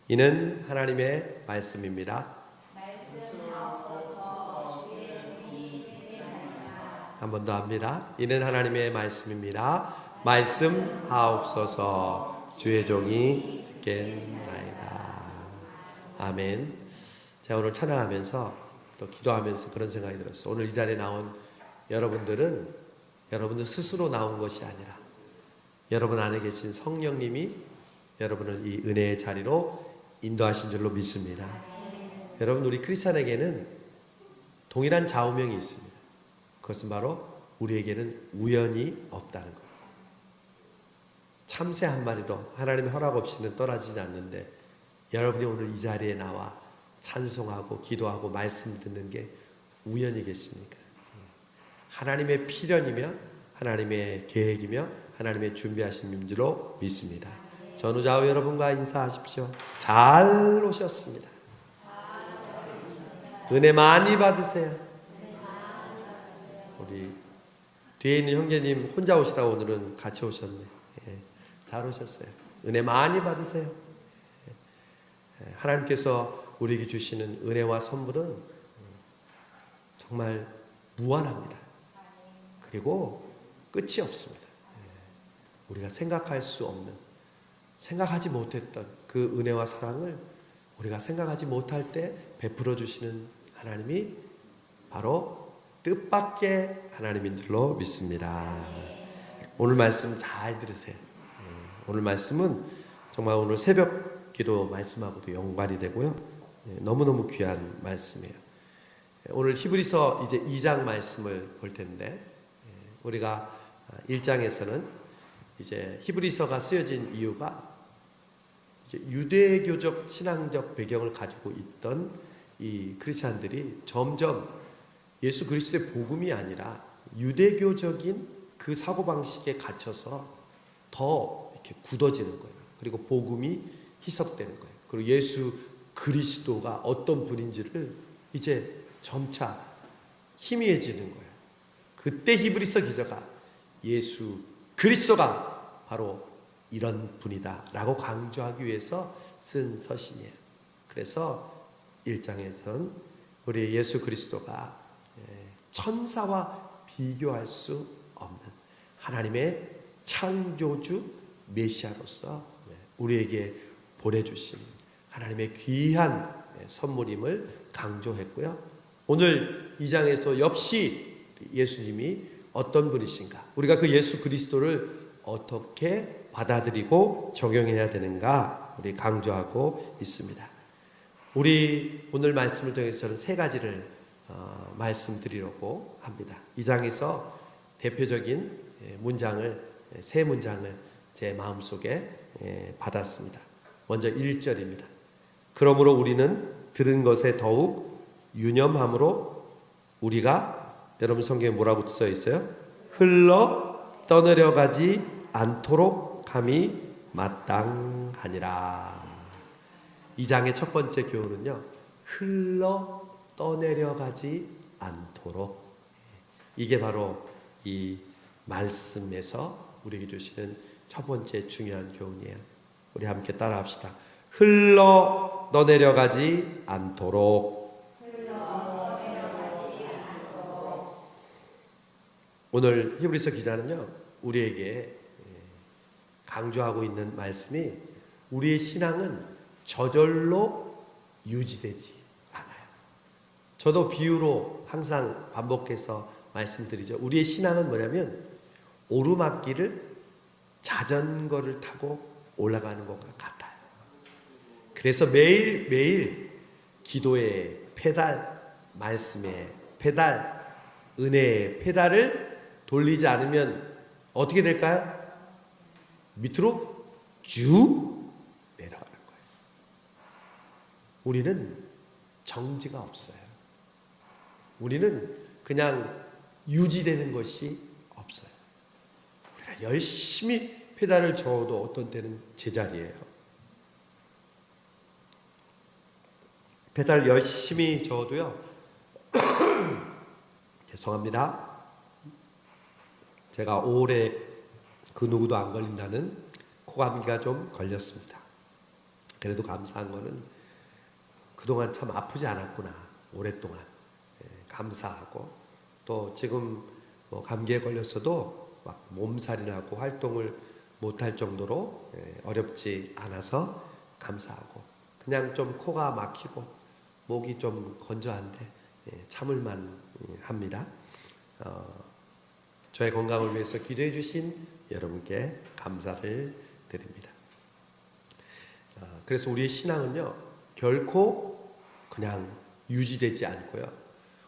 이는 하나님의 말씀입니다. 한 번 더 합니다. 이는 하나님의 말씀입니다. 말씀하옵소서 주의 종이 듣겠나이다. 아멘. 제가 오늘 찬양하면서 또 기도하면서 그런 생각이 들었어요. 오늘 이 자리에 나온 여러분들은 여러분들 스스로 나온 것이 아니라 여러분 안에 계신 성령님이 여러분을 이 은혜의 자리로 인도하신 줄로 믿습니다. 여러분, 우리 크리스찬에게는 동일한 좌우명이 있습니다. 그것은 바로 우리에게는 우연이 없다는 거예요. 참새 한 마리도 하나님의 허락 없이는 떨어지지 않는데 여러분이 오늘 이 자리에 나와 찬송하고 기도하고 말씀 듣는 게 우연이겠습니까? 하나님의 필연이며 하나님의 계획이며 하나님의 준비하신 줄로 믿습니다. 전우좌우 여러분과 인사하십시오. 잘 오셨습니다. 은혜 많이 받으세요. 우리 뒤에 있는 형제님 혼자 오시다가 오늘은 같이 오셨네. 잘 오셨어요. 은혜 많이 받으세요. 하나님께서 우리에게 주시는 은혜와 선물은 정말 무한합니다. 그리고 끝이 없습니다. 우리가 생각할 수 없는, 생각하지 못했던 그 은혜와 사랑을 우리가 생각하지 못할 때 베풀어 주시는 하나님이 바로 뜻밖의 하나님인 줄로 믿습니다. 오늘 말씀 잘 들으세요. 오늘 말씀은 정말 오늘 새벽 기도 말씀하고도 연관이 되고요. 너무너무 귀한 말씀이에요. 오늘 히브리서 이제 2장 말씀을 볼 텐데, 우리가 1장에서는 이제 히브리서가 쓰여진 이유가 이제 유대교적 신앙적 배경을 가지고 있던 이 크리스찬들이 점점 예수 그리스도의 복음이 아니라 유대교적인 그 사고방식에 갇혀서 더 이렇게 굳어지는 거예요. 그리고 복음이 희석되는 거예요. 그리고 예수 그리스도가 어떤 분인지를 이제 점차 희미해지는 거예요. 그때 히브리서 기자가 예수 그리스도가 바로 이런 분이다 라고 강조하기 위해서 쓴 서신이에요. 그래서 1장에서는 우리 예수 그리스도가 천사와 비교할 수 없는 하나님의 창조주 메시아로서 우리에게 보내주신 하나님의 귀한 선물임을 강조했고요. 오늘 2장에서 역시 예수님이 어떤 분이신가, 우리가 그 예수 그리스도를 어떻게 받아들이고 적용해야 되는가 우리 강조하고 있습니다. 우리 오늘 말씀을 통해서 저는 세 가지를 말씀드리려고 합니다. 2장에서 대표적인 세 문장을 제 마음속에 받았습니다. 먼저 1절입니다. 그러므로 우리는 들은 것에 더욱 유념함으로 우리가, 여러분 성경에 뭐라고 써 있어요? 흘러 떠내려가지 않도록 함이 마땅하니라. 2장의 첫 번째 교훈은요, 흘러 떠내려가지 않도록. 이게 바로 이 말씀에서 우리에게 주시는 첫 번째 중요한 교훈이에요. 우리 함께 따라합시다. 흘러 떠내려가지 않도록. 오늘 히브리서 기자는요, 우리에게 강조하고 있는 말씀이 우리의 신앙은 저절로 유지되지 않아요. 저도 비유로 항상 반복해서 말씀드리죠. 우리의 신앙은 뭐냐면 오르막길을 자전거를 타고 올라가는 것과 같아요. 그래서 매일매일 기도의 페달, 말씀의 페달, 은혜의 페달을 돌리지 않으면 어떻게 될까요? 밑으로 쭉 내려가는 거예요. 우리는 정지가 없어요. 우리는 그냥 유지되는 것이 없어요. 우리가 열심히 페달을 저어도 어떤 때는 제자리예요. 페달 열심히 저어도요, 죄송합니다. 제가 올해 그 누구도 안 걸린다는 코감기가 좀 걸렸습니다. 그래도 감사한 거는 그동안 참 아프지 않았구나. 오랫동안 감사하고, 또 지금 뭐 감기에 걸렸어도 막 몸살이나고 활동을 못할 정도로 어렵지 않아서 감사하고, 그냥 좀 코가 막히고 목이 좀 건조한데 참을만 합니다. 저의 건강을 위해서 기도해 주신 여러분께 감사를 드립니다. 그래서 우리의 신앙은요, 결코 그냥 유지되지 않고요.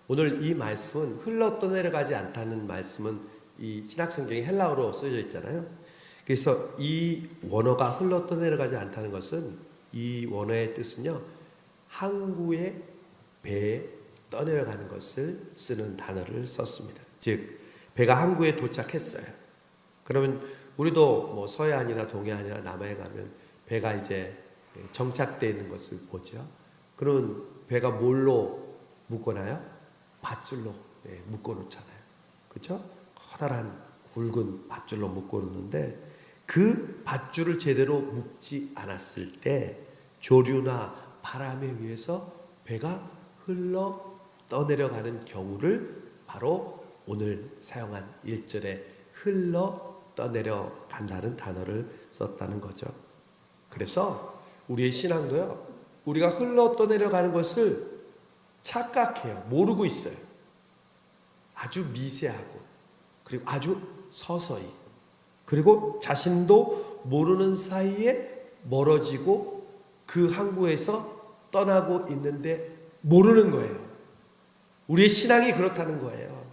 오늘 이 말씀은 흘러 떠내려가지 않다는 말씀은 이 신약성경에 헬라어로 써져 있잖아요. 그래서 이 원어가 흘러 떠내려가지 않다는 것은, 이 원어의 뜻은요, 항구의 배에 떠내려가는 것을 쓰는 단어를 썼습니다. 즉 배가 항구에 도착했어요. 그러면 우리도 뭐 서해안이나 동해안이나 남해에 가면 배가 이제 정착되어 있는 것을 보죠. 그러면 배가 뭘로 묶어놔요? 밧줄로 묶어놓잖아요. 그렇죠? 커다란 굵은 밧줄로 묶어놓는데, 그 밧줄을 제대로 묶지 않았을 때 조류나 바람에 의해서 배가 흘러 떠내려가는 경우를 바로 오늘 사용한 1절에 흘러 떠내려간다는 단어를 썼다는 거죠. 그래서 우리의 신앙도요, 우리가 흘러 떠내려가는 것을 착각해요. 모르고 있어요. 아주 미세하고, 그리고 아주 서서히, 그리고 자신도 모르는 사이에 멀어지고 그 항구에서 떠나고 있는데 모르는 거예요. 우리의 신앙이 그렇다는 거예요.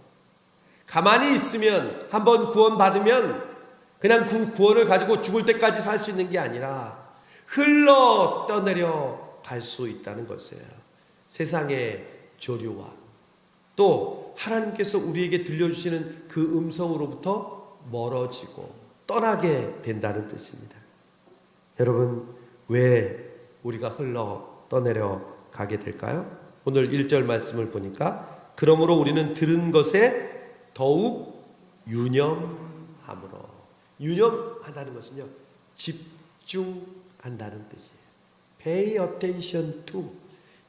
가만히 있으면, 한번 구원받으면 그냥 그 구원을 가지고 죽을 때까지 살 수 있는 게 아니라 흘러 떠내려 갈 수 있다는 것이에요. 세상의 조류와 또 하나님께서 우리에게 들려주시는 그 음성으로부터 멀어지고 떠나게 된다는 뜻입니다. 여러분, 왜 우리가 흘러 떠내려 가게 될까요? 오늘 1절 말씀을 보니까, 그러므로 우리는 들은 것에 더욱 유념함으로. 유념한다는 것은요, 집중한다는 뜻이에요. Pay attention to.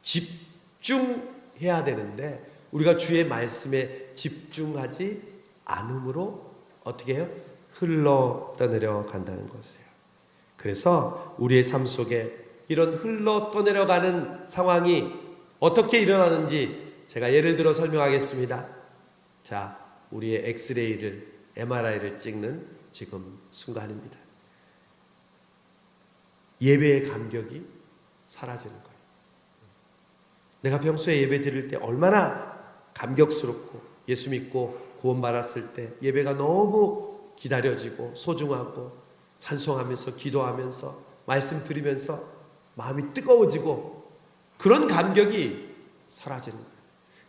집중해야 되는데 우리가 주의 말씀에 집중하지 않음으로 어떻게 해요? 흘러 떠내려 간다는 것이에요. 그래서 우리의 삶 속에 이런 흘러 떠내려가는 상황이 어떻게 일어나는지 제가 예를 들어 설명하겠습니다. 자, 우리의 엑스레이를, MRI를 찍는 지금 순간입니다. 예배의 감격이 사라지는 거예요. 내가 평소에 예배 드릴 때 얼마나 감격스럽고, 예수 믿고 구원받았을 때 예배가 너무 기다려지고 소중하고, 찬송하면서 기도하면서 말씀 드리면서 마음이 뜨거워지고, 그런 감격이 사라지는 거예요.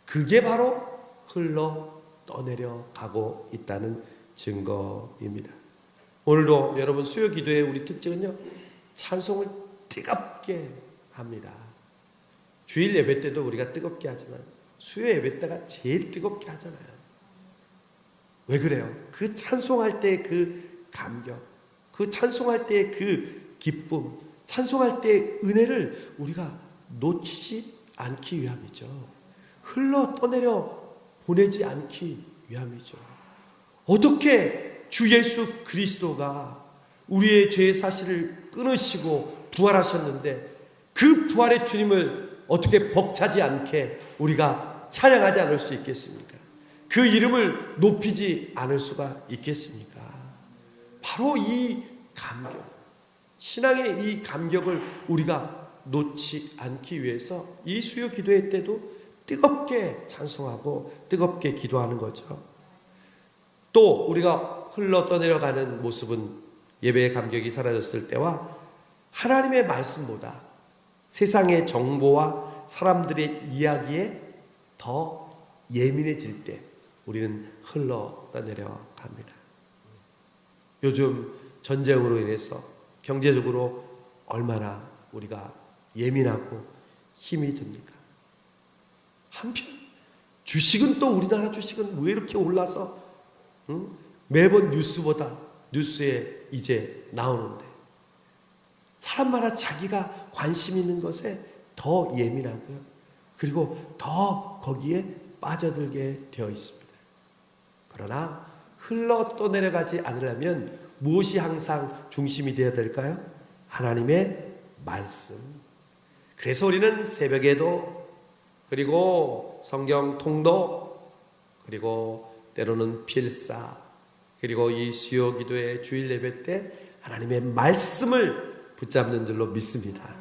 그게 바로 흘러 떠내려 가고 있다는 증거입니다. 오늘도 여러분, 수요 기도의 우리 특징은요, 찬송을 뜨겁게 합니다. 주일 예배 때도 우리가 뜨겁게 하지만 수요 예배 때가 제일 뜨겁게 하잖아요. 왜 그래요? 그 찬송할 때 그 감격, 그 찬송할 때 그 기쁨, 찬송할 때 은혜를 우리가 놓치지 않기 위함이죠. 흘러 떠내려 보내지 않기 위함이죠. 어떻게 주 예수 그리스도가 우리의 죄의 사실을 끊으시고 부활하셨는데, 그 부활의 주님을 어떻게 벅차지 않게 우리가 찬양하지 않을 수 있겠습니까? 그 이름을 높이지 않을 수가 있겠습니까? 바로 이 감격, 신앙의 이 감격을 우리가 놓지 않기 위해서 이 수요 기도회 때도 뜨겁게 찬송하고 뜨겁게 기도하는 거죠. 또 우리가 흘러 떠내려가는 모습은 예배의 감격이 사라졌을 때와 하나님의 말씀보다 세상의 정보와 사람들의 이야기에 더 예민해질 때 우리는 흘러 떠내려 갑니다. 요즘 전쟁으로 인해서 경제적으로 얼마나 우리가 예민하고 힘이 듭니까? 한편 주식은, 또 우리나라 주식은 왜 이렇게 올라서 매번 뉴스에 이제 나오는데, 사람마다 자기가 관심 있는 것에 더 예민하고요. 그리고 더 거기에 빠져들게 되어 있습니다. 그러나 흘러 떠내려가지 않으려면 무엇이 항상 중심이 되어야 될까요? 하나님의 말씀. 그래서 우리는 새벽에도, 그리고 성경 통독, 그리고 때로는 필사, 그리고 이 수요 기도회 주일 예배 때 하나님의 말씀을 붙잡는 줄로 믿습니다.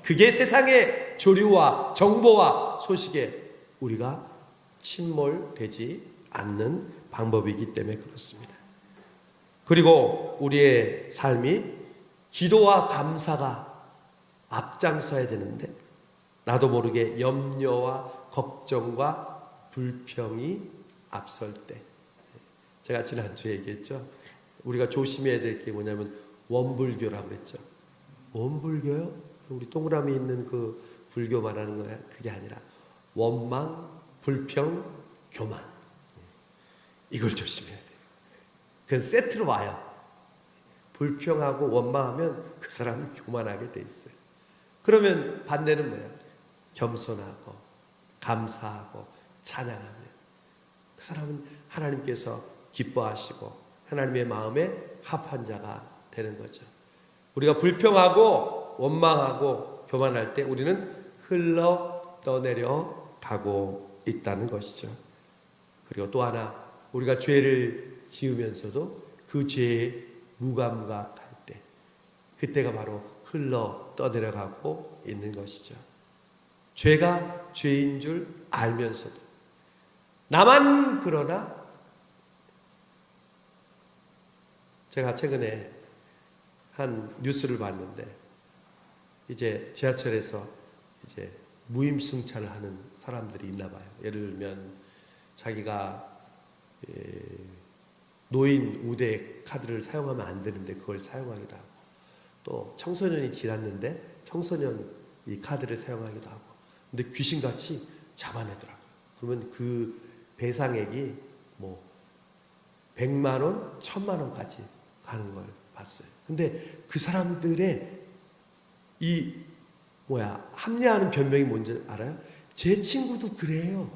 그게 세상의 조류와 정보와 소식에 우리가 침몰되지 않는 방법이기 때문에 그렇습니다. 그리고 우리의 삶이 기도와 감사가 앞장서야 되는데 나도 모르게 염려와 걱정과 불평이 앞설 때, 제가 지난주에 얘기했죠. 우리가 조심해야 될 게 뭐냐면 원불교라고 그랬죠. 원불교요? 우리 동그라미 있는 그 불교 말하는 거야? 그게 아니라 원망, 불평, 교만. 이걸 조심해야 돼요. 그건 세트로 와요. 불평하고 원망하면 그 사람은 교만하게 돼 있어요. 그러면 반대는 뭐야? 겸손하고 감사하고 찬양하면 그 사람은 하나님께서 기뻐하시고 하나님의 마음에 합한 자가 되는 거죠. 우리가 불평하고 원망하고 교만할 때 우리는 흘러 떠내려 가고 있다는 것이죠. 그리고 또 하나, 우리가 죄를 지으면서도 그 죄에 무감각할 때, 그때가 바로 흘러 떠내려가고 있는 것이죠. 죄가 죄인 줄 알면서도 나만 그러나, 제가 최근에 한 뉴스를 봤는데 이제 지하철에서 이제 무임승차를 하는 사람들이 있나 봐요. 예를 들면 자기가 노인 우대 카드를 사용하면 안 되는데 그걸 사용하기도 하고, 또 청소년이 지났는데 청소년 이 카드를 사용하기도 하고, 근데 귀신같이 잡아내더라고요. 그러면 그 배상액이 뭐 100만 원, 1000만 원까지 가는 걸 봤어요. 근데 그 사람들의 이 합리화하는 변명이 뭔지 알아요? 제 친구도 그래요.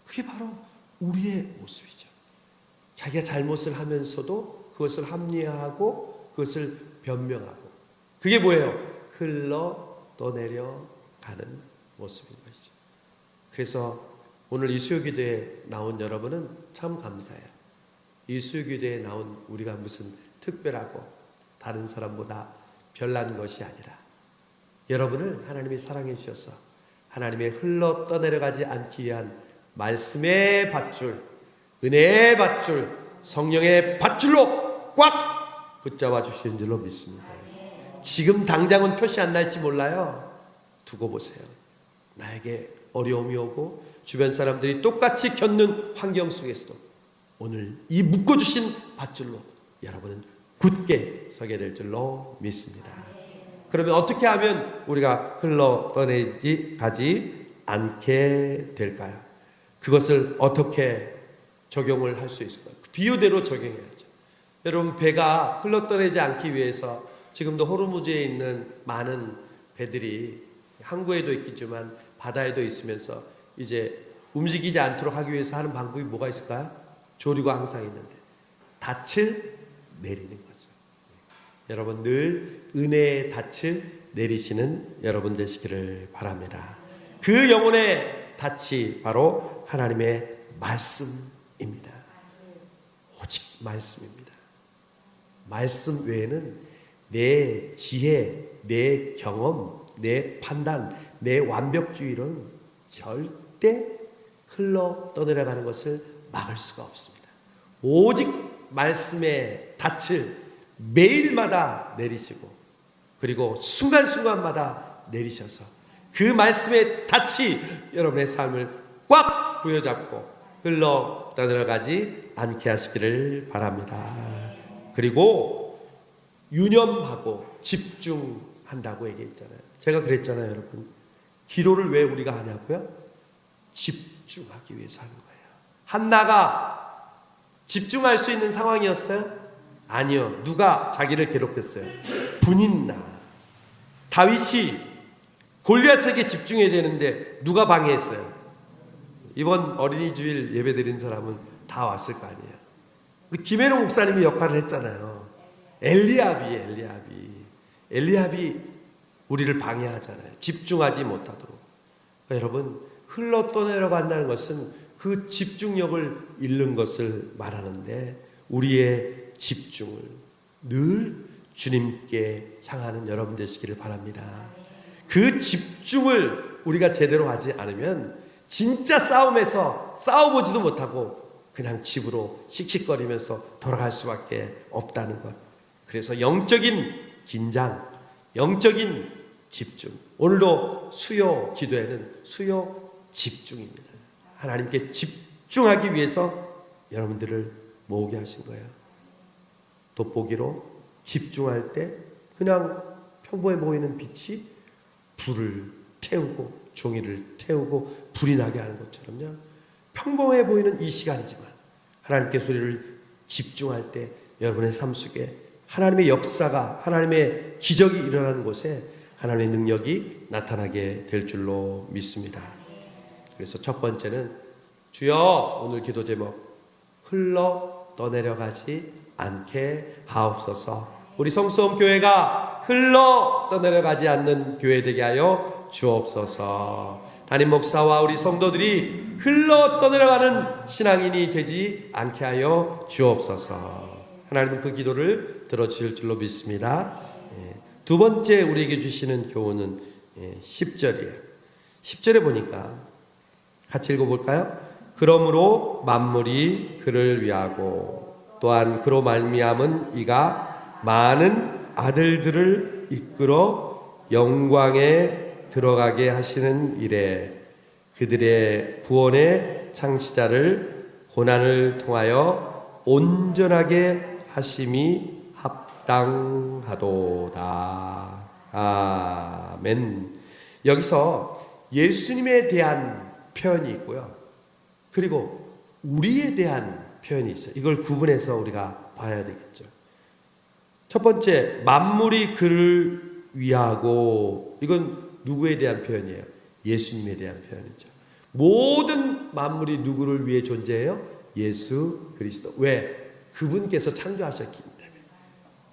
그게 바로 우리의 모습이죠. 자기가 잘못을 하면서도 그것을 합리화하고 그것을 변명하고, 그게 뭐예요? 흘러 떠내려 가는 모습인 것이죠. 그래서 오늘 이 수요기도에 나온 여러분은 참 감사해요. 이 수요기도에 나온 우리가 무슨 특별하고 다른 사람보다 별난 것이 아니라 여러분을 하나님이 사랑해 주셔서 하나님의 흘러 떠내려가지 않기 위한 말씀의 밧줄, 은혜의 밧줄, 성령의 밧줄로 꽉 붙잡아 주시는 줄로 믿습니다. 지금 당장은 표시 안 날지 몰라요. 두고 보세요. 나에게 어려움이 오고 주변 사람들이 똑같이 겪는 환경 속에서도 오늘 이 묶어주신 밧줄로 여러분은 굳게 서게 될 줄로 믿습니다. 그러면 어떻게 하면 우리가 흘러 떠내지 가지 않게 될까요? 그것을 어떻게 적용을 할 수 있을까요? 비유대로 적용해야죠. 여러분, 배가 흘러 떠내지 않기 위해서 지금도 호르무즈에 있는 많은 배들이 항구에도 있겠지만 바다에도 있으면서 이제 움직이지 않도록 하기 위해서 하는 방법이 뭐가 있을까요? 조류가 항상 있는데 닻을 내리는 거죠. 여러분, 늘 은혜의 닻을 내리시는 여러분 되시기를 바랍니다. 그 영혼의 닻이 바로 하나님의 말씀입니다. 오직 말씀입니다. 말씀 외에는 내 지혜, 내 경험, 내 판단, 내 완벽주의로는 절대 흘러 떠내려가는 것을 막을 수가 없습니다. 오직 말씀의 닻을 매일마다 내리시고, 그리고 순간순간마다 내리셔서 그 말씀의 닻이 여러분의 삶을 꽉 부여잡고 흘러 떠내려가지 않게 하시기를 바랍니다. 그리고 유념하고 집중한다고 얘기했잖아요. 제가 그랬잖아요, 여러분. 기도를 왜 우리가 하냐고요? 집중하기 위해서 하는 거예요. 한나가 집중할 수 있는 상황이었어요? 아니요. 누가 자기를 괴롭혔어요? 분인나. 다윗이 골리앗에게 집중해야 되는데 누가 방해했어요? 이번 어린이 주일 예배 드린 사람은 다 왔을 거 아니에요. 우리 김혜롱 목사님이 역할을 했잖아요. 엘리압이 우리를 방해하잖아요. 집중하지 못하도록. 그러니까 여러분, 흘러 떠내려간다는 것은 그 집중력을 잃는 것을 말하는데, 우리의 집중을 늘 주님께 향하는 여러분 되시기를 바랍니다. 그 집중을 우리가 제대로 하지 않으면 진짜 싸움에서 싸워보지도 못하고 그냥 집으로 씩씩거리면서 돌아갈 수밖에 없다는 것. 그래서 영적인 긴장, 영적인 집중. 오늘도 수요 기도에는 수요 집중입니다. 하나님께 집중하기 위해서 여러분들을 모으게 하신 거예요. 돋보기로 집중할 때 그냥 평범해 보이는 빛이 불을 태우고 종이를 태우고 불이 나게 하는 것처럼요. 평범해 보이는 이 시간이지만 하나님께서 우리를 집중할 때 여러분의 삶 속에 하나님의 역사가, 하나님의 기적이 일어나는 곳에 하나님의 능력이 나타나게 될 줄로 믿습니다. 그래서 첫 번째는 주여, 오늘 기도 제목, 흘러 떠내려가지 않게 하옵소서. 우리 성수홈 교회가 흘러 떠내려가지 않는 교회 되게 하여 주옵소서. 담임 목사와 우리 성도들이 흘러 떠내려가는 신앙인이 되지 않게 하여 주옵소서. 하나님은 그 기도를 들어주실 줄로 믿습니다. 두 번째 우리에게 주시는 교훈은 10절이에요. 10절에 보니까 같이 읽어볼까요? 그러므로 만물이 그를 위하고 또한 그로 말미암은 이가 많은 아들들을 이끌어 영광에 들어가게 하시는 일에 그들의 구원의 창시자를 고난을 통하여 온전하게 하심이 합당하도다. 아멘. 여기서 예수님에 대한 표현이 있고요. 그리고 우리에 대한 표현이 있어요. 이걸 구분해서 우리가 봐야 되겠죠. 첫 번째, 만물이 그를 위하고, 이건 누구에 대한 표현이에요? 예수님에 대한 표현이죠. 모든 만물이 누구를 위해 존재해요? 예수 그리스도. 왜? 그분께서 창조하셨기 때문에.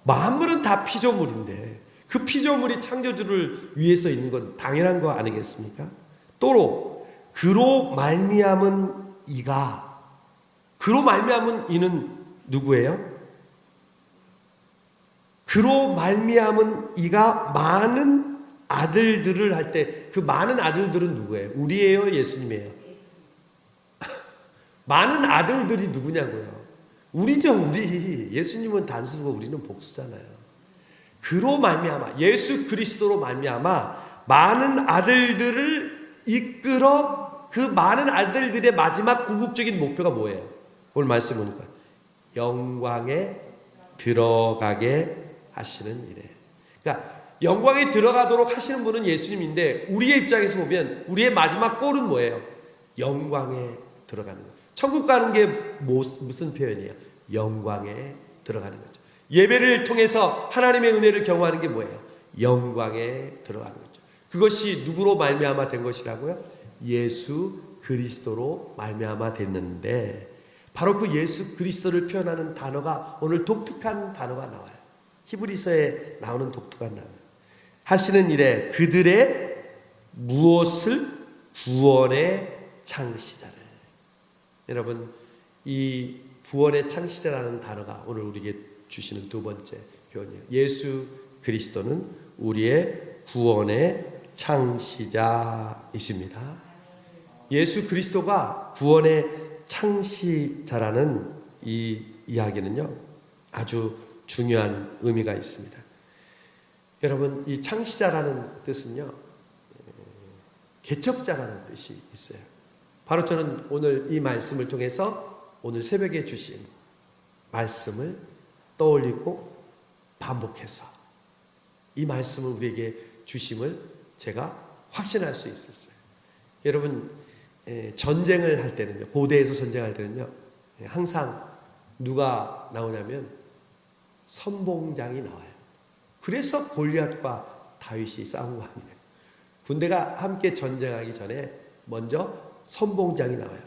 만물은 다 피조물인데 그 피조물이 창조주를 위해서 있는 건 당연한 거 아니겠습니까? 또 그로 말미암은 이가, 그로 말미암은 이는 누구예요? 그로 말미암은 이가 많은 아들들을 할 때 그 많은 아들들은 누구예요? 우리예요? 예수님이에요? 많은 아들들이 누구냐고요? 우리죠, 우리. 예수님은 단수고 우리는 복수잖아요. 그로 말미암아, 예수 그리스도로 말미암아 많은 아들들을 이끌어, 그 많은 아들들의 마지막 궁극적인 목표가 뭐예요? 오늘 말씀 보니까 영광에 들어가게 하시는 일에. 그러니까 영광에 들어가도록 하시는 분은 예수님인데, 우리의 입장에서 보면 우리의 마지막 골은 뭐예요? 영광에 들어가는 거예요. 천국 가는 게 무슨 표현이에요? 영광에 들어가는 거죠. 예배를 통해서 하나님의 은혜를 경험하는 게 뭐예요? 영광에 들어가는 거죠. 그것이 누구로 말미암아 된 것이라고요? 예수 그리스도로 말미암아 됐는데, 바로 그 예수 그리스도를 표현하는 단어가, 오늘 독특한 단어가 나와요. 히브리서에 나오는 독특한 단어. 하시는 일에 그들의 무엇을? 구원의 창시자를. 여러분, 이 구원의 창시자라는 단어가 오늘 우리에게 주시는 두 번째 교훈이에요. 예수 그리스도는 우리의 구원의 창시자이십니다. 예수 그리스도가 구원의 창시자라는 이 이야기는요, 아주 중요한 의미가 있습니다. 여러분, 이 창시자라는 뜻은요, 개척자라는 뜻이 있어요. 바로 저는 오늘 이 말씀을 통해서 오늘 새벽에 주신 말씀을 떠올리고 반복해서 이 말씀을 우리에게 주심을 제가 확신할 수 있었어요. 여러분, 전쟁을 할 때는요, 고대에서 전쟁할 때는요, 항상 누가 나오냐면 선봉장이 나와요. 그래서 골리앗과 다윗이 싸운 거 아니에요. 군대가 함께 전쟁하기 전에 먼저 선봉장이 나와요.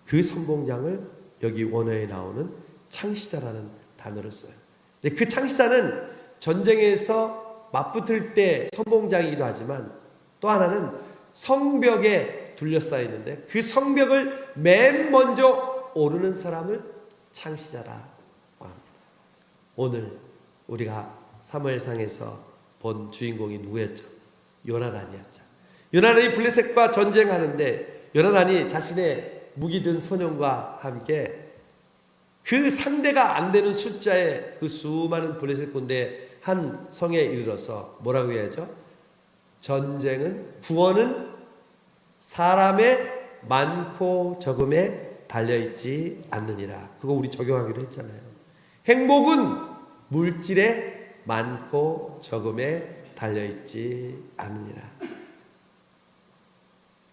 그 선봉장을 여기 원어에 나오는 창시자라는 단어를 써요. 근데 그 창시자는 전쟁에서 맞붙을 때 선봉장이기도 하지만 또 하나는 성벽에 둘러싸이는데 그 성벽을 맨 먼저 오르는 사람을 창시자라고 합니다. 오늘 우리가 사무엘상에서 본 주인공이 누구였죠? 요나단이었죠. 요나단이 블레셋과 전쟁하는데 요나단이 자신의 무기 든 소년과 함께 그 상대가 안 되는 숫자의 그 수많은 블레셋 군대 한 성에 이르러서 뭐라고 해야죠? 전쟁은 구원은 사람의 많고 적음에 달려있지 않느니라. 그거 우리 적용하기로 했잖아요. 행복은 물질의 많고 적음에 달려있지 않느니라.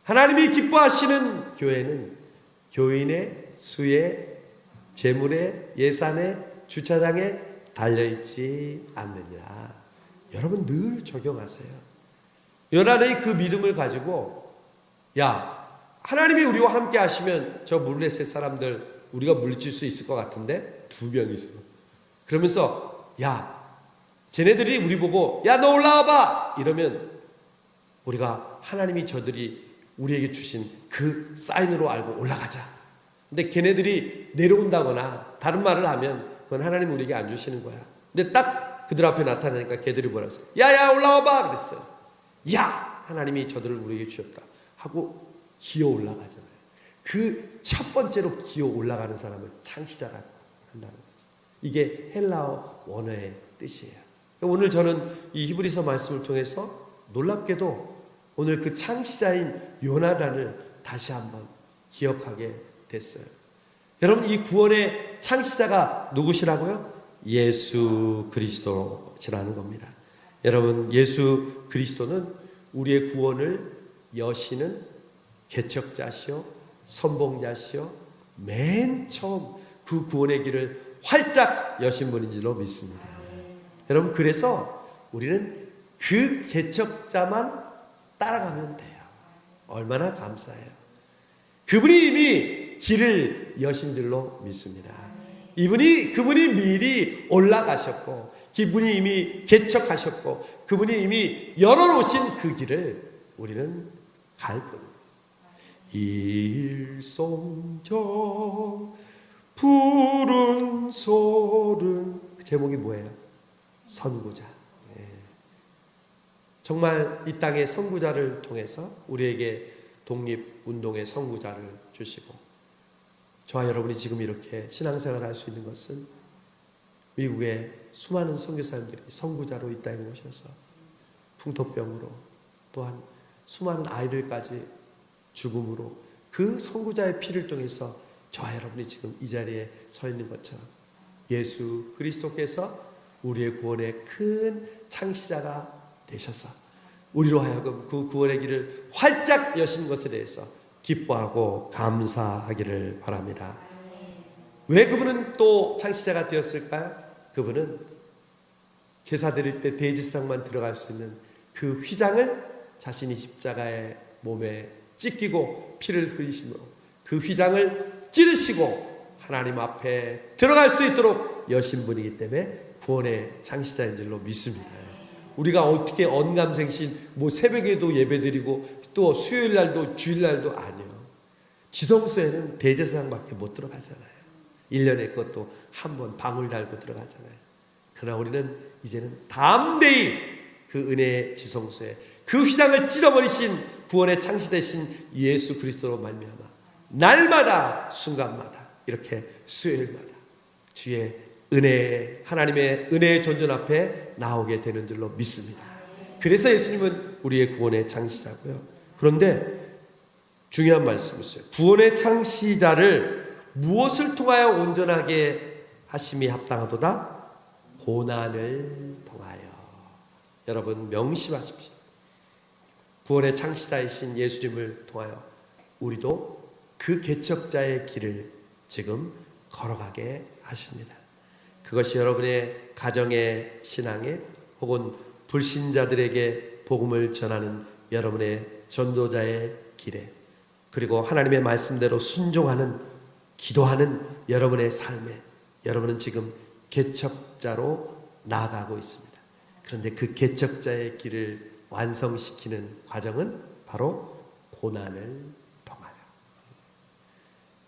하나님이 기뻐하시는 교회는 교인의 수에, 재물에, 예산에, 주차장에 달려있지 않느니라. 여러분 늘 적용하세요. 요나단이 그 믿음을 가지고 야, 하나님이 우리와 함께 하시면 저 블레셋 사람들 우리가 물리칠 수 있을 것 같은데 2명 있어. 그러면서 야, 쟤네들이 우리 보고 야, 너 올라와봐 이러면 우리가 하나님이 저들이 우리에게 주신 그 사인으로 알고 올라가자. 근데 걔네들이 내려온다거나 다른 말을 하면 그건 하나님 우리에게 안 주시는 거야. 근데 딱 그들 앞에 나타나니까 걔들이 뭐라고 했어요? 야야 올라와봐 그랬어요. 야, 하나님이 저들을 우리에게 주셨다 하고 기어 올라가잖아요. 그 첫 번째로 기어 올라가는 사람을 창시자라고 한다는 거죠. 이게 헬라어 원어의 뜻이에요. 오늘 저는 이 히브리서 말씀을 통해서 놀랍게도 오늘 그 창시자인 요나단을 다시 한번 기억하게 됐어요. 여러분 이 구원의 창시자가 누구시라고요? 예수 그리스도시라는 겁니다. 여러분 예수 그리스도는 우리의 구원을 여시는 개척자시요 선봉자시요 맨 처음 그 구원의 길을 활짝 여신 분인 줄로 믿습니다. 여러분 그래서 우리는 그 개척자만 따라가면 돼요. 얼마나 감사해요. 그분이 이미 길을 여신 줄로 믿습니다. 그분이 미리 올라가셨고 그분이 이미 개척하셨고 그분이 이미 열어놓으신 그 길을 우리는 갈 뿐입니다. 일송정 푸른 소른 그 제목이 뭐예요? 선구자. 정말 이 땅의 선구자를 통해서 우리에게 독립운동의 선구자를 주시고 저와 여러분이 지금 이렇게 신앙생활을 할 수 있는 것은 미국의 수많은 선교사님들이 선구자로 이 땅에 오셔서 풍토병으로 또한 수많은 아이들까지 죽음으로 그 선구자의 피를 통해서 저와 여러분이 지금 이 자리에 서 있는 것처럼 예수 그리스도께서 우리의 구원의 큰 창시자가 되셔서 우리로 하여금 그 구원의 길을 활짝 여신 것에 대해서 기뻐하고 감사하기를 바랍니다. 왜 그분은 또 창시자가 되었을까요? 그분은 제사 드릴 때 대제사장만 들어갈 수 있는 그 휘장을 자신이 십자가의 몸에 찢기고 피를 흘리심으로 그 휘장을 찌르시고 하나님 앞에 들어갈 수 있도록 여신 분이기 때문에 구원의 창시자인 줄로 믿습니다. 우리가 어떻게 언감생신 새벽에도 예배드리고 또 수요일날도 주일날도 아니요. 지성소에는 대제사장밖에 못 들어가잖아요. 1년에 그것도 한 번 방울 달고 들어가잖아요. 그러나 우리는 이제는 담대히 그 은혜의 지성소에 그 휘장을 찢어버리신 구원의 창시되신 예수 그리스도로 말미암아 날마다 순간마다 이렇게 수요일마다 주의 은혜, 하나님의 은혜의 존전 앞에 나오게 되는 줄로 믿습니다. 그래서 예수님은 우리의 구원의 창시자고요. 그런데 중요한 말씀이 있어요. 구원의 창시자를 무엇을 통하여 온전하게 하심이 합당하도다? 고난을 통하여. 여러분 명심하십시오. 구원의 창시자이신 예수님을 통하여 우리도 그 개척자의 길을 지금 걸어가게 하십니다. 그것이 여러분의 가정의 신앙에 혹은 불신자들에게 복음을 전하는 여러분의 전도자의 길에, 그리고 하나님의 말씀대로 순종하는, 기도하는 여러분의 삶에 여러분은 지금 개척자로 나아가고 있습니다. 그런데 그 개척자의 길을 완성시키는 과정은 바로 고난을 통하여.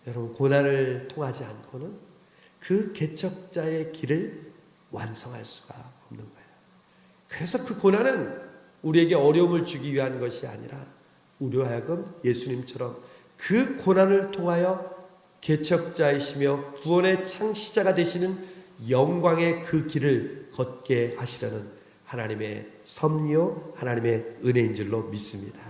여러분, 고난을 통하지 않고는 그 개척자의 길을 완성할 수가 없는 거예요. 그래서 그 고난은 우리에게 어려움을 주기 위한 것이 아니라 우리로 하여금 예수님처럼 그 고난을 통하여 개척자이시며 구원의 창시자가 되시는 영광의 그 길을 걷게 하시려는 하나님의 섭리요, 하나님의 은혜인 줄로 믿습니다.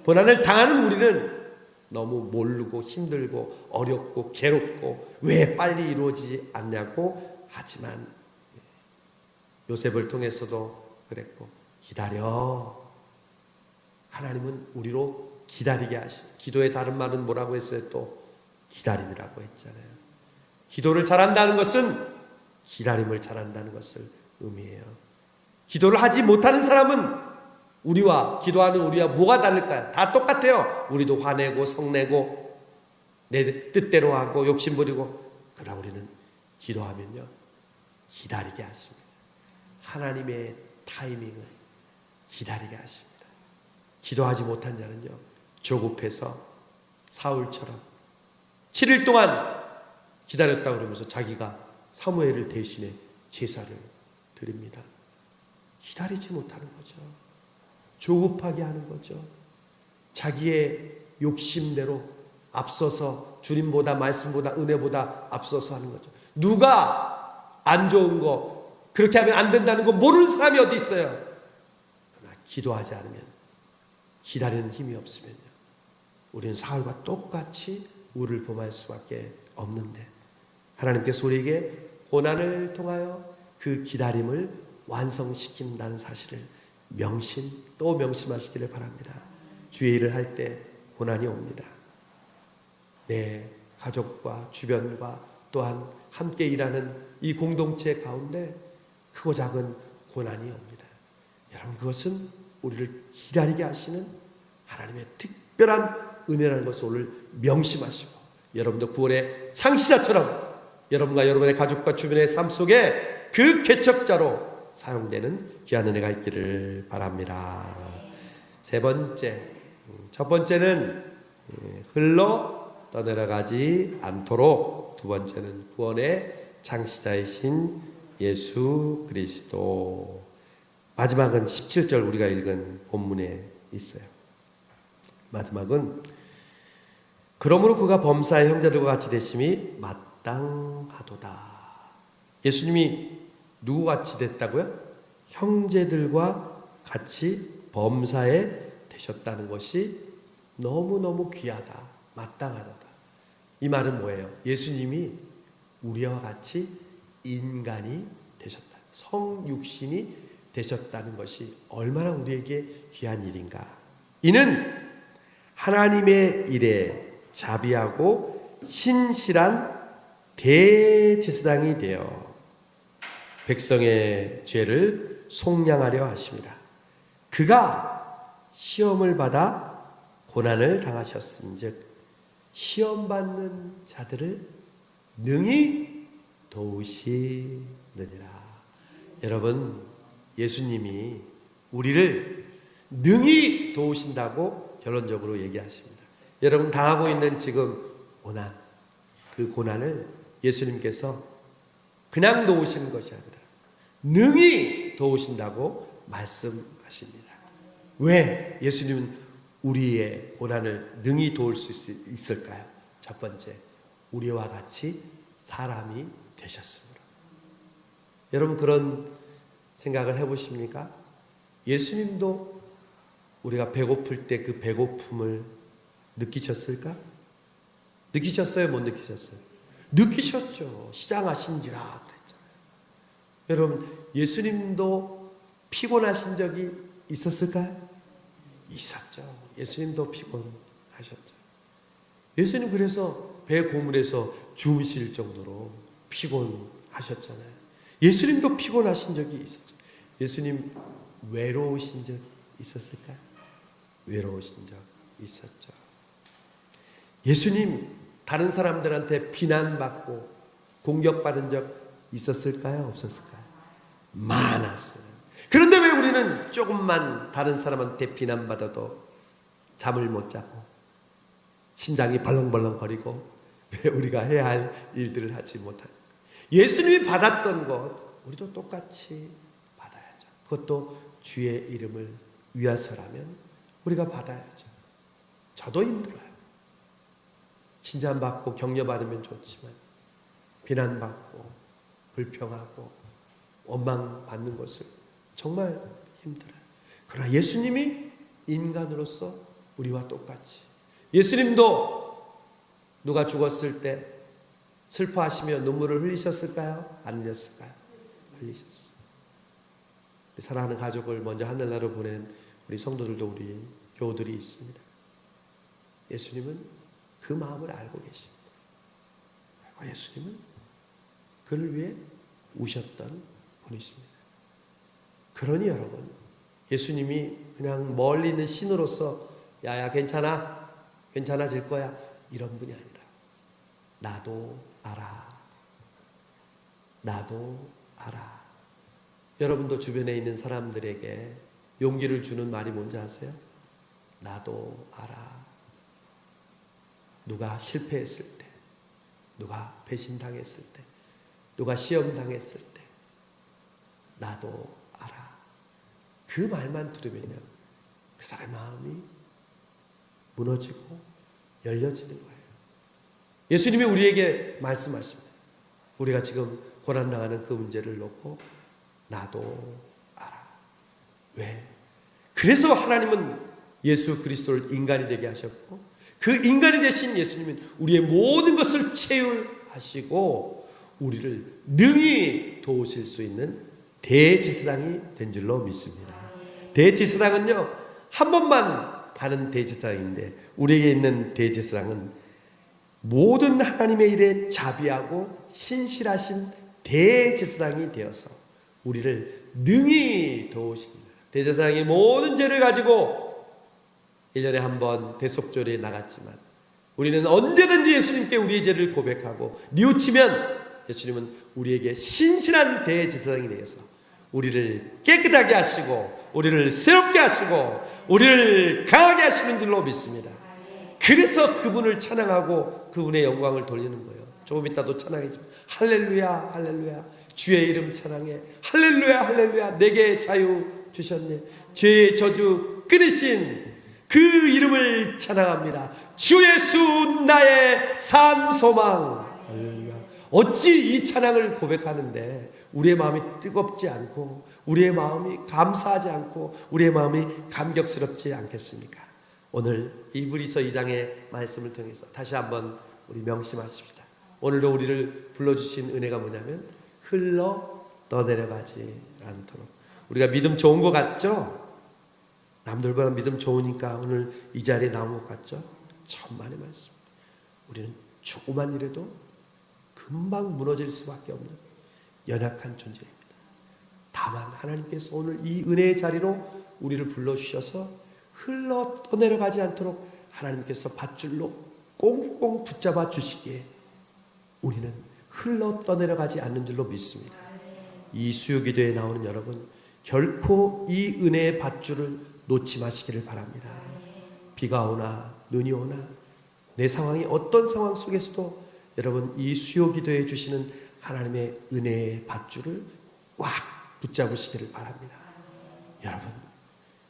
고난을 당하는 우리는 너무 모르고 힘들고 어렵고 괴롭고 왜 빨리 이루어지지 않냐고 하지만, 요셉을 통해서도 그랬고, 기다려. 하나님은 우리로 기다리게 하시죠. 기도의 다른 말은 뭐라고 했어요? 또 기다림이라고 했잖아요. 기도를 잘한다는 것은 기다림을 잘한다는 것을 의미해요. 기도를 하지 못하는 사람은 우리와, 기도하는 우리와 뭐가 다를까요? 다 똑같아요. 우리도 화내고 성내고 내 뜻대로 하고 욕심부리고. 그러나 우리는 기도하면요, 기다리게 하십니다. 하나님의 타이밍을 기다리게 하십니다. 기도하지 못한 자는요, 조급해서 사울처럼 7일 동안 기다렸다 그러면서 자기가 사무엘을 대신해 제사를 드립니다. 기다리지 못하는 거죠. 조급하게 하는 거죠. 자기의 욕심대로 앞서서, 주님보다 말씀보다 은혜보다 앞서서 하는 거죠. 누가 안 좋은 거, 그렇게 하면 안 된다는 거 모르는 사람이 어디 있어요. 그러나 기도하지 않으면, 기다리는 힘이 없으면요, 우리는 사울과 똑같이 우를 범할 수밖에 없는데, 하나님께서 우리에게 고난을 통하여 그 기다림을 완성시킨다는 사실을 또 명심하시기를 바랍니다. 주의 일을 할 때 고난이 옵니다. 내 가족과 주변과 또한 함께 일하는 이 공동체 가운데 크고 작은 고난이 옵니다. 여러분, 그것은 우리를 기다리게 하시는 하나님의 특별한 은혜라는 것을 오늘 명심하시고, 여러분도 구원의 창시자처럼 여러분과 여러분의 가족과 주변의 삶 속에 그 개척자로 사용되는 귀한 은혜가 있기를 바랍니다. 세 번째, 첫 번째는 흘러 떠내려가지 않도록, 두 번째는 구원의 창시자이신 예수 그리스도. 마지막은 17절 우리가 읽은 본문에 있어요. 마지막은 그러므로 그가 범사의 형제들과 같이 되심이 마땅하도다. 예수님이 누구같이 됐다고요? 형제들과 같이 범사에 되셨다는 것이 너무너무 귀하다, 마땅하다. 이 말은 뭐예요? 예수님이 우리와 같이 인간이 되셨다, 성육신이 되셨다는 것이 얼마나 우리에게 귀한 일인가. 이는 하나님의 일에 자비하고 신실한 대제사장이 되어 백성의 죄를 속량하려 하십니다. 그가 시험을 받아 고난을 당하셨은즉 시험받는 자들을 능히 도우시느니라. 여러분, 예수님이 우리를 능히 도우신다고 결론적으로 얘기하십니다. 여러분 당하고 있는 지금 고난, 그 고난을 예수님께서 그냥 도우시는 것이 아니라 능히 도우신다고 말씀하십니다. 왜 예수님은 우리의 고난을 능히 도울 수 있을까요? 첫 번째, 우리와 같이 사람이 되셨습니다. 여러분 그런 생각을 해보십니까? 예수님도 우리가 배고플 때 그 배고픔을 느끼셨을까? 느끼셨어요? 못 느끼셨어요? 느끼셨죠. 시장하신지라 그랬잖아요. 여러분, 예수님도 피곤하신 적이 있었을까요? 있었죠. 예수님도 피곤하셨죠. 예수님 그래서 배 고물에서 주무실 정도로 피곤하셨잖아요. 예수님도 피곤하신 적이 있었죠. 예수님 외로우신 적 있었을까요? 외로우신 적 있었죠. 예수님 다른 사람들한테 비난받고 공격받은 적 있었을까요? 없었을까요? 많았어요. 그런데 왜 우리는 조금만 다른 사람한테 비난받아도 잠을 못 자고 심장이 벌렁벌렁거리고 왜 우리가 해야 할 일들을 하지 못할까? 예수님이 받았던 것 우리도 똑같이 받아야죠. 그것도 주의 이름을 위해서라면 우리가 받아야죠. 저도 힘들어요. 칭찬받고 격려받으면 좋지만 비난받고 불평하고 원망받는 것을 정말 힘들어요. 그러나 예수님이 인간으로서 우리와 똑같이, 예수님도 누가 죽었을 때 슬퍼하시며 눈물을 흘리셨을까요? 안 흘렸을까요? 흘리셨어요. 사랑하는 가족을 먼저 하늘나라로 보낸 우리 성도들도, 우리 교우들이 있습니다. 예수님은 그 마음을 알고 계십니다. 예수님은 그를 위해 우셨던 분이십니다. 그러니 여러분, 예수님이 그냥 멀리 있는 신으로서 야야 괜찮아, 괜찮아질 거야, 이런 분이 아니라 나도 알아, 나도 알아. 여러분도 주변에 있는 사람들에게 용기를 주는 말이 뭔지 아세요? 나도 알아. 누가 실패했을 때, 누가 배신당했을 때, 누가 시험당했을 때 나도 알아. 그 말만 들으면요, 그 사람의 마음이 무너지고 열려지는 거예요. 예수님이 우리에게 말씀하십니다. 우리가 지금 고난당하는 그 문제를 놓고 나도 알아. 왜? 그래서 하나님은 예수 그리스도를 인간이 되게 하셨고, 그 인간이 되신 예수님은 우리의 모든 것을 체휼하시고 우리를 능히 도우실 수 있는 대제사장이 된 줄로 믿습니다. 대제사장은요, 한 번만 가는 대제사장인데, 우리에게 있는 대제사장은 모든 하나님의 일에 자비하고 신실하신 대제사장이 되어서 우리를 능히 도우십니다. 대제사장이 모든 죄를 가지고 1년에 한 번 대속절에 나갔지만 우리는 언제든지 예수님께 우리의 죄를 고백하고 뉘우치면 예수님은 우리에게 신실한 대제사장이 되어서 우리를 깨끗하게 하시고 우리를 새롭게 하시고 우리를 강하게 하시는 줄로 믿습니다. 그래서 그분을 찬양하고 그분의 영광을 돌리는 거예요. 조금 이따도 찬양이지만 할렐루야 할렐루야, 주의 이름 찬양해, 할렐루야 할렐루야, 내게 자유 주셨네, 죄의 저주 끊으신 그 이름을 찬양합니다. 주 예수 나의 산 소망. 할렐루야. 어찌 이 찬양을 고백하는데 우리의 마음이 뜨겁지 않고 우리의 마음이 감사하지 않고 우리의 마음이 감격스럽지 않겠습니까? 오늘 이브리서 2장의 말씀을 통해서 다시 한번 우리 명심하십시다. 오늘도 우리를 불러주신 은혜가 뭐냐면 흘러 떠내려가지 않도록. 우리가 믿음 좋은 것 같죠? 남들보다 믿음 좋으니까 오늘 이 자리에 나온 것 같죠? 천만의 말씀. 우리는 조그만 일에도 금방 무너질 수밖에 없는 연약한 존재입니다. 다만 하나님께서 오늘 이 은혜의 자리로 우리를 불러주셔서 흘러 떠내려가지 않도록 하나님께서 밧줄로 꽁꽁 붙잡아 주시기에 우리는 흘러 떠내려가지 않는 줄로 믿습니다. 이 수요기도에 나오는 여러분, 결코 이 은혜의 밧줄을 놓지 마시기를 바랍니다. 비가 오나 눈이 오나 내 상황이 어떤 상황 속에서도 여러분 이 수요기도해 주시는 하나님의 은혜의 밧줄을 꽉 붙잡으시기를 바랍니다. 여러분,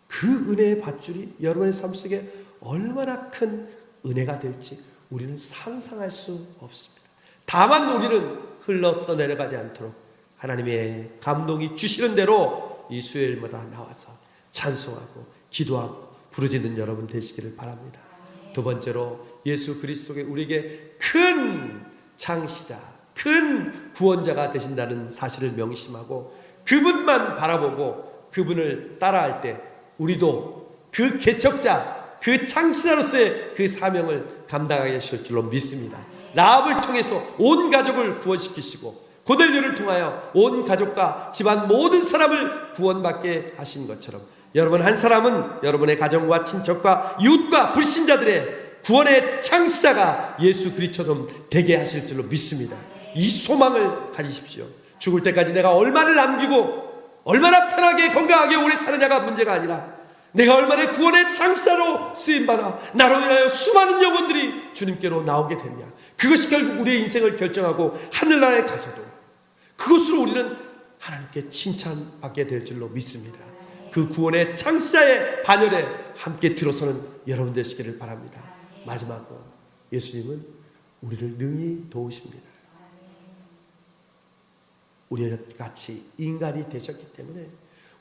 그 은혜의 밧줄이 여러분의 삶 속에 얼마나 큰 은혜가 될지 우리는 상상할 수 없습니다. 다만 우리는 흘러 떠내려가지 않도록 하나님의 감동이 주시는 대로 이 수요일마다 나와서 찬송하고 기도하고 부르짖는 여러분 되시기를 바랍니다. 두 번째로 예수 그리스도께 우리에게 큰 창시자, 큰 구원자가 되신다는 사실을 명심하고 그분만 바라보고 그분을 따라할 때 우리도 그 개척자, 그 창시자로서의 그 사명을 감당하게 하실 줄로 믿습니다. 라합을 통해서 온 가족을 구원시키시고 고넬료를 통하여 온 가족과 집안 모든 사람을 구원받게 하신 것처럼 여러분 한 사람은 여러분의 가정과 친척과 이웃과 불신자들의 구원의 창시자가 예수 그리스도처럼 되게 하실 줄로 믿습니다. 이 소망을 가지십시오. 죽을 때까지 내가 얼마를 남기고 얼마나 편하게 건강하게 오래 사느냐가 문제가 아니라 내가 얼마나 구원의 창시자로 쓰임받아 나로 인하여 수많은 영혼들이 주님께로 나오게 됐냐, 그것이 결국 우리의 인생을 결정하고 하늘나라에 가서도 그것으로 우리는 하나님께 칭찬받게 될 줄로 믿습니다. 그 구원의 창시자의 반열에 함께 들어서는 여러분 되시기를 바랍니다. 마지막으로 예수님은 우리를 능히 도우십니다. 우리와 같이 인간이 되셨기 때문에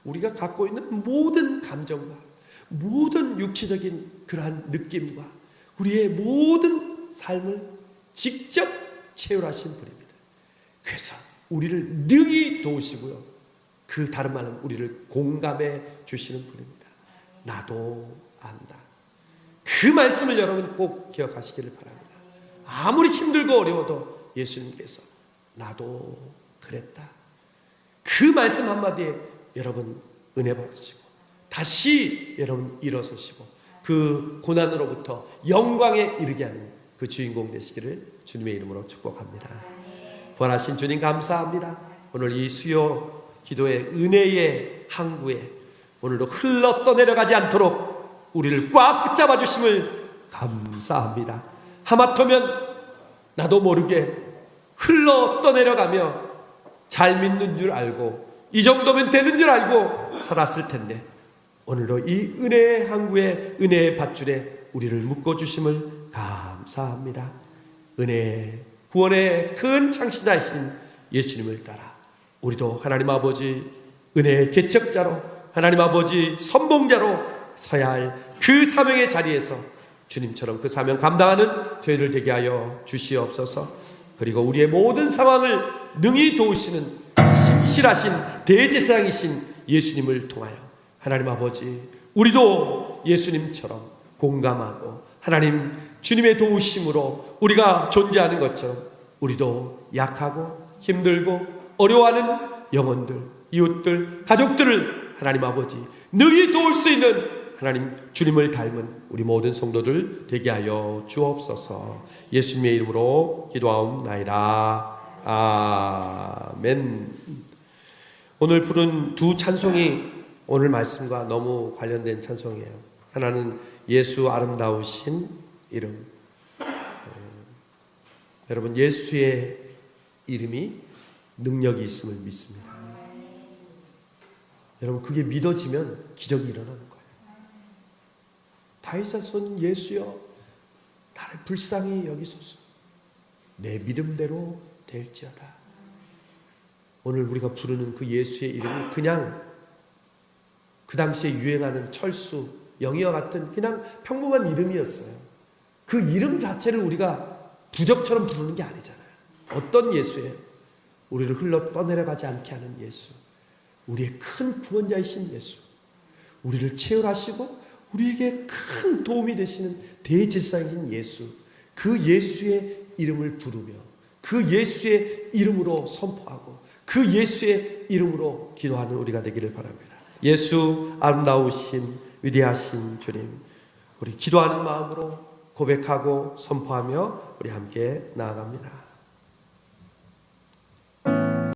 우리가 갖고 있는 모든 감정과 모든 육체적인 그러한 느낌과 우리의 모든 삶을 직접 체험하신 분입니다. 그래서 우리를 능히 도우시고요, 그 다른 말은 우리를 공감해 주시는 분입니다. 나도 안다. 그 말씀을 여러분 꼭 기억하시기를 바랍니다. 아무리 힘들고 어려워도 예수님께서 나도 그랬다, 그 말씀 한마디에 여러분 은혜 받으시고 다시 여러분 일어서시고 그 고난으로부터 영광에 이르게 하는 그 주인공 되시기를 주님의 이름으로 축복합니다. 부활하신 주님 감사합니다. 오늘 이 수요 기도의 은혜의 항구에 오늘도 흘러 떠내려가지 않도록 우리를 꽉 붙잡아 주심을 감사합니다. 하마터면 나도 모르게 흘러 떠내려가며 잘 믿는 줄 알고 이 정도면 되는 줄 알고 살았을 텐데 오늘도 이 은혜의 항구에 은혜의 밧줄에 우리를 묶어주심을 감사합니다. 은혜의 구원의 큰 창시자이신 예수님을 따라 우리도 하나님 아버지 은혜의 개척자로 하나님 아버지 선봉자로 서야 할 그 사명의 자리에서 주님처럼 그 사명 감당하는 저희를 되게 하여 주시옵소서. 그리고 우리의 모든 상황을 능히 도우시는 신실하신 대제사장이신 예수님을 통하여 하나님 아버지 우리도 예수님처럼 공감하고 하나님 주님의 도우심으로 우리가 존재하는 것처럼 우리도 약하고 힘들고 어려워하는 영혼들, 이웃들, 가족들을 하나님 아버지 능히 도울 수 있는 하나님 주님을 닮은 우리 모든 성도들 되게 하여 주옵소서. 예수님의 이름으로 기도하옵나이다. 아멘. 오늘 부른 두 찬송이 오늘 말씀과 너무 관련된 찬송이에요. 하나는 예수 아름다우신 이름. 여러분 예수의 이름이 능력이 있음을 믿습니다. 여러분 그게 믿어지면 기적이 일어나는 거예요. 다윗의 손 예수여 나를 불쌍히 여기소서. 내 믿음대로 될지어다. 오늘 우리가 부르는 그 예수의 이름이 그냥 그 당시에 유행하는 철수, 영희와 같은 그냥 평범한 이름이었어요. 그 이름 자체를 우리가 부적처럼 부르는 게 아니잖아요. 어떤 예수예요? 우리를 흘러 떠내려가지 않게 하는 예수, 우리의 큰 구원자이신 예수, 우리를 체험하시고 우리에게 큰 도움이 되시는 대제사장이신 예수, 그 예수의 이름을 부르며 그 예수의 이름으로 선포하고 그 예수의 이름으로 기도하는 우리가 되기를 바랍니다. 예수 아름다우신 위대하신 주님, 우리 기도하는 마음으로 고백하고 선포하며 우리 함께 나아갑니다.